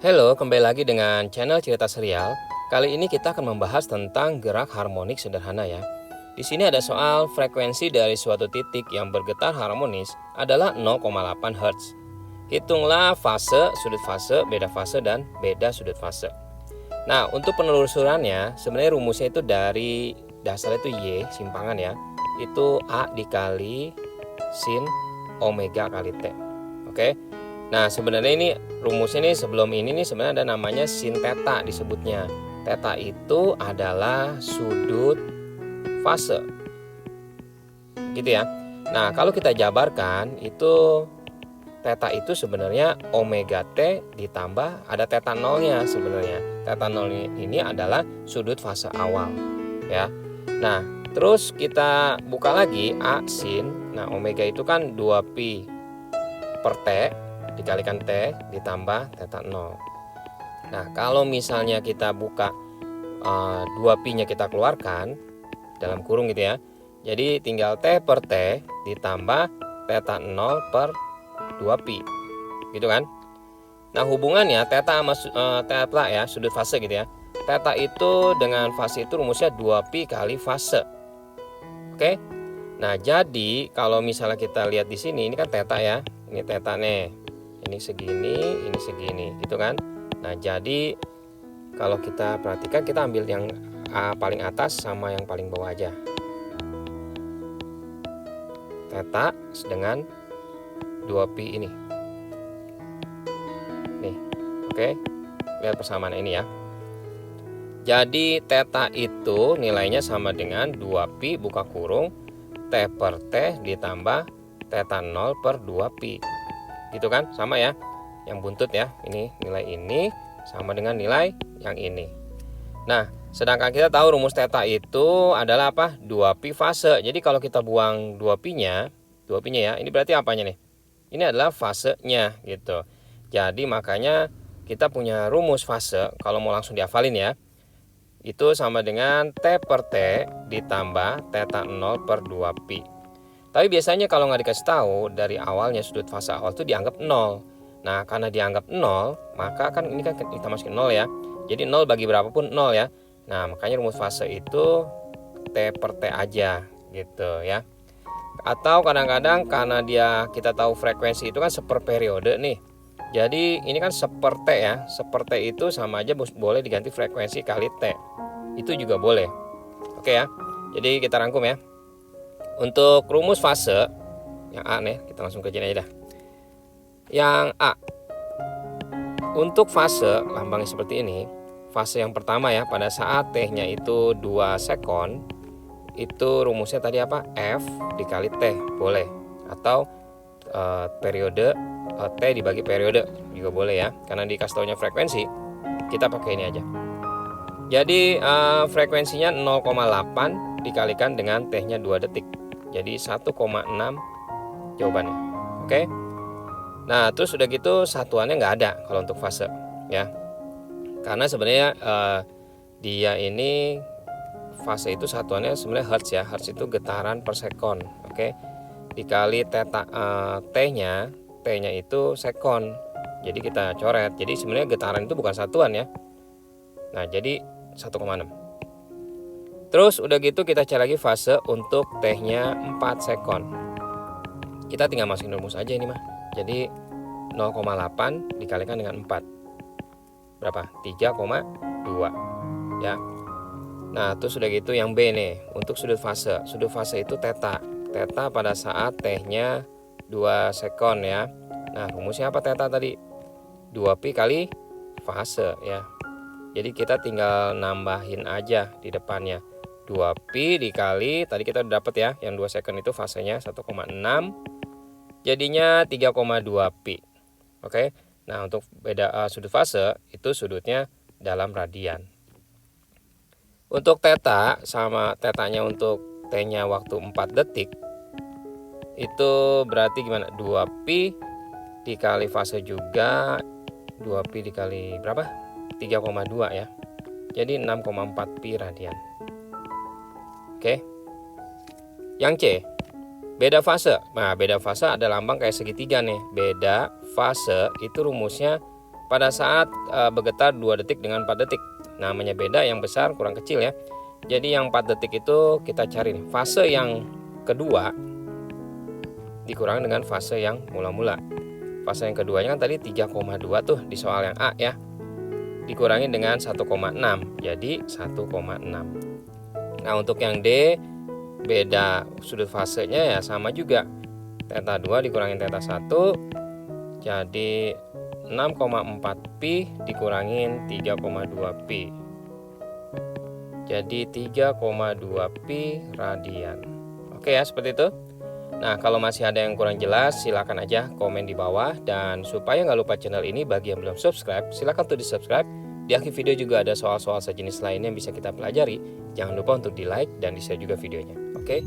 Halo, kembali lagi dengan channel Cerita Serial. Kali ini kita akan membahas tentang gerak harmonik sederhana ya. Di sini ada soal frekuensi dari suatu titik yang bergetar harmonis adalah 0,8 Hz. Hitunglah fase, sudut fase, beda fase, dan beda sudut fase. Nah, untuk penelusurannya, sebenarnya rumusnya itu dari dasar itu Y, simpangan ya. Itu A dikali sin omega kali T. Oke. Nah, sebenarnya ini rumusnya nih sebelum ini nih sebenarnya ada namanya sin theta disebutnya. Theta itu adalah sudut fase. Gitu ya. Nah, kalau kita jabarkan itu theta itu sebenarnya omega T ditambah ada theta nolnya sebenarnya. Theta nol ini adalah sudut fase awal ya. Nah, terus kita buka lagi A sin. Nah, omega itu kan 2pi per T dikalikan T ditambah theta 0. Nah, kalau misalnya kita buka 2pi nya kita keluarkan dalam kurung gitu ya. Jadi tinggal T per T ditambah theta 0 per 2pi. Gitu kan? Nah, hubungannya theta sama theta ya, sudut fase gitu ya. Theta itu dengan fase itu rumusnya 2pi kali fase. Oke? Nah, jadi kalau misalnya kita lihat di sini ini kan theta ya. Ini theta nih. Ini segini, gitu kan. Nah, jadi kalau kita perhatikan kita ambil yang paling atas sama yang paling bawah aja. Theta dengan 2pi ini. Nih, oke. Lihat persamaan ini ya. Jadi theta itu nilainya sama dengan 2pi buka kurung T per T ditambah theta 0 per 2pi. Gitu kan, sama ya, yang buntut ya, ini nilai ini sama dengan nilai yang ini. Nah, sedangkan kita tahu rumus theta itu adalah apa? 2pi fase. Jadi kalau kita buang 2pi-nya ya, ini berarti apanya nih? Ini adalah fasenya gitu. Jadi makanya kita punya rumus fase, kalau mau langsung dihafalin ya, itu sama dengan T per T ditambah theta 0 per 2pi. Tapi biasanya kalau nggak dikasih tahu dari awalnya sudut fase awal itu dianggap 0. Nah, karena dianggap 0, maka kan ini kan kita masukin 0 ya. Jadi 0 bagi berapapun 0 ya. Nah, makanya rumus fase itu T per T aja gitu ya. Atau kadang-kadang karena kita tahu frekuensi itu kan seper periode nih. Jadi ini kan seper T ya. Seper T itu sama aja boleh diganti frekuensi kali T. Itu juga boleh. Oke ya. Jadi kita rangkum ya. Untuk rumus fase yang A nih, kita langsung kerjain aja dah. Yang A, untuk fase lambangnya seperti ini. Fase yang pertama ya, pada saat T-nya itu 2 sekon, itu rumusnya tadi apa? F dikali T, boleh. Atau periode T dibagi periode juga boleh ya. Karena dikasih taunya frekuensi, kita pakai ini aja. Jadi frekuensinya 0,8 dikalikan dengan T-nya 2 detik. Jadi 1,6 jawabannya. Oke. Nah, terus udah gitu satuannya nggak ada kalau untuk fase ya. Karena sebenarnya dia ini fase itu satuannya sebenarnya hertz ya. Hertz itu getaran per sekon. Oke. Dikali theta T-nya itu sekon. Jadi kita coret. Jadi sebenarnya getaran itu bukan satuan ya. Nah, jadi 1,6. Terus udah gitu kita cari lagi fase untuk T-nya 4 sekon. Kita tinggal masukin rumus aja ini mah. Jadi 0,8 dikalikan dengan 4. Berapa? 3,2 ya. Nah, terus udah gitu yang B nih, untuk sudut fase. Sudut fase itu theta. Theta pada saat T-nya 2 sekon ya. Nah, rumusnya apa theta tadi? 2pi kali fase ya. Jadi kita tinggal nambahin aja di depannya. 2pi dikali, tadi kita udah dapat ya, yang 2 second itu fasenya 1,6. Jadinya 3,2pi. Oke. Nah, untuk beda sudut fase itu sudutnya dalam radian. Untuk theta sama thetanya untuk T-nya waktu 4 detik itu berarti gimana? 2pi dikali fase juga, 2pi dikali berapa? 3,2 ya. Jadi 6,4 pi radian. Oke. Yang C, beda fase. Nah, beda fase ada lambang kayak segitiga nih. Beda fase itu rumusnya pada saat bergetar 2 detik dengan 4 detik. Namanya beda, yang besar kurang kecil ya. Jadi yang 4 detik itu kita cari nih, fase yang kedua dikurangi dengan fase yang mula-mula. Fase yang keduanya kan tadi 3,2 tuh di soal yang A ya. Dikurangi dengan 1,6, jadi 1,6. Nah untuk yang D, beda sudut fasenya ya sama juga. Theta 2 dikurangi theta 1, jadi 6,4 pi dikurangin 3,2 pi. Jadi 3,2 pi radian. Oke ya, seperti itu. Nah, kalau masih ada yang kurang jelas, silakan aja komen di bawah. Dan supaya nggak lupa channel ini, bagi yang belum subscribe, silakan tuh di subscribe. Di akhir video juga ada soal-soal sejenis lainnya yang bisa kita pelajari. Jangan lupa untuk di like dan di share juga videonya. Oke.